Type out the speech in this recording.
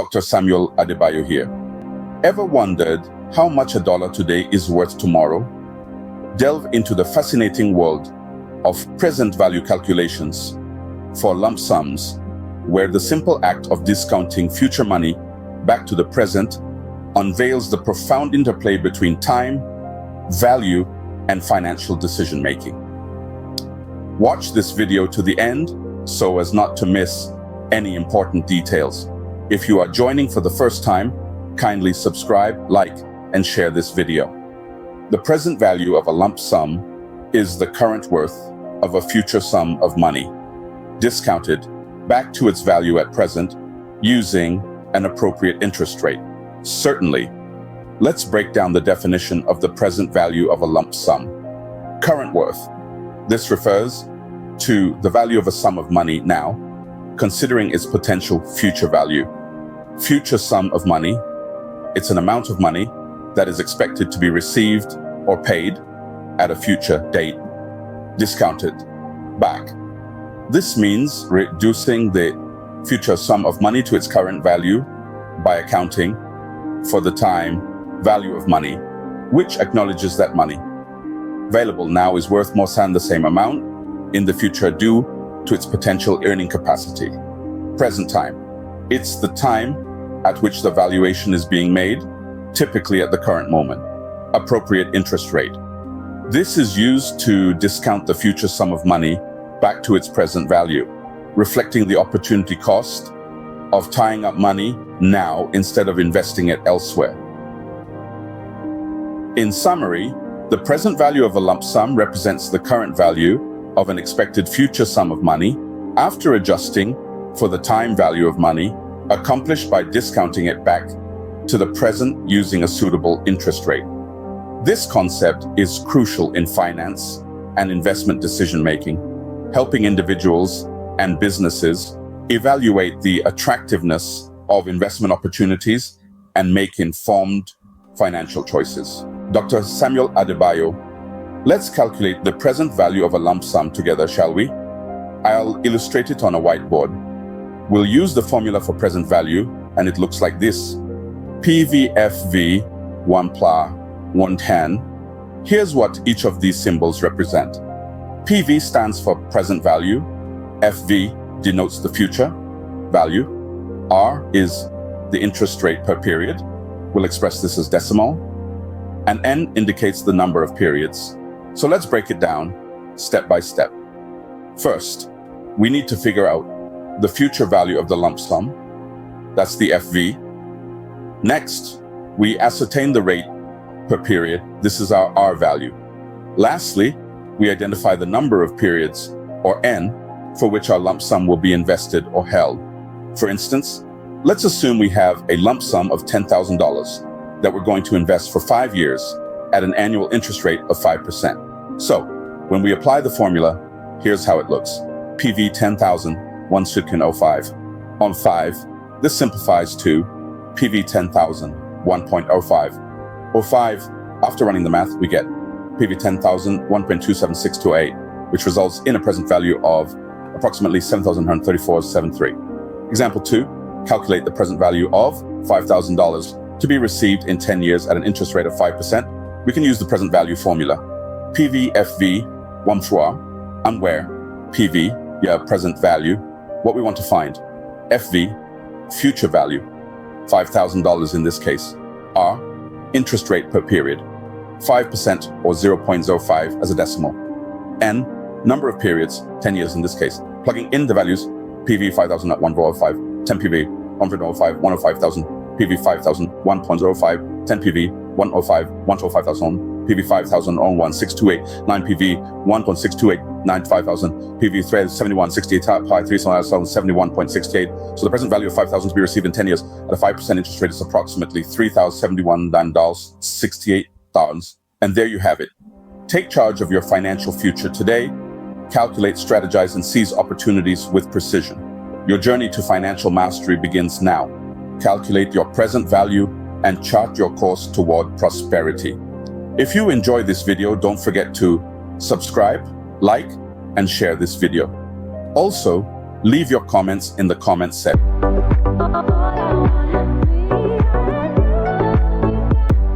Dr. Samuel Adebayo here. Ever wondered how much a dollar today is worth tomorrow? Delve into the fascinating world of present value calculations for lump sums, where the simple act of discounting future money back to the present unveils the profound interplay between time, value, and financial decision-making. Watch this video to the end so as not to miss any important details. If you are joining for the first time, kindly subscribe, like, and share this video. The present value of a lump sum is the current worth of a future sum of money, discounted back to its value at present using an appropriate interest rate. Certainly. Let's break down the definition of the present value of a lump sum. Current worth. This refers to the value of a sum of money now, considering its potential future value. Future sum of money. It's an amount of money that is expected to be received or paid at a future date, discounted back. This means reducing the future sum of money to its current value by accounting for the time value of money, which acknowledges that money available now is worth more than the same amount in the future due to its potential earning capacity. Present time. It's the time at which the valuation is being made, typically at the current moment. Appropriate interest rate. This is used to discount the future sum of money back to its present value, reflecting the opportunity cost of tying up money now instead of investing it elsewhere. In summary, the present value of a lump sum represents the current value of an expected future sum of money after adjusting for the time value of money, accomplished by discounting it back to the present using a suitable interest rate. This concept is crucial in finance and investment decision-making, helping individuals and businesses evaluate the attractiveness of investment opportunities and make informed financial choices. Dr. Samuel Adebayo, let's calculate the present value of a lump sum together, shall we? I'll illustrate it on a whiteboard. We'll use the formula for present value, and it looks like this. PVFV 1 PLA 110. Here's what each of these symbols represent. PV stands for present value. FV denotes the future value. R is the interest rate per period. We'll express this as decimal. And N indicates the number of periods. So let's break it down step by step. First, we need to figure out the future value of the lump sum. That's the FV. Next, we ascertain the rate per period. This is our R value. Lastly, we identify the number of periods, or N, for which our lump sum will be invested or held. For instance, let's assume we have a lump sum of $10,000 that we're going to invest for 5 years at an annual interest rate of 5%. So, when we apply the formula, here's how it looks. PV 10,000, 1 Sutkin 05. On 5, this simplifies to PV 10,000, 1.05. Or 5, after running the math, we get PV 10,000, 1.27628, which results in a present value of approximately $7,134.73. Example 2, calculate the present value of $5,000 to be received in 10 years at an interest rate of 5%. We can use the present value formula. PVFV 1 fois, and where PV, present value, what we want to find. FV, future value, $5,000 in this case. R, interest rate per period, 5% or 0.05 as a decimal. N, number of periods, 10 years in this case. Plugging in the values, PV 5,000 at 1.05, 10 PV, 1.05, 105,000, PV 5,000, 1.05, 10 PV, 105, 105,000, PV 5,000 on 1,628, 9 PV, 1.628, 95,000, PV 7168, 3,71.68. So the present value of 5,000 to be received in 10 years at a 5% interest rate is approximately $3,071.68. And there you have it. Take charge of your financial future today. Calculate, strategize, and seize opportunities with precision. Your journey to financial mastery begins now. Calculate your present value and chart your course toward prosperity. If you enjoy this video, don't forget to subscribe, like, and share this video. Also, leave your comments in the comments section.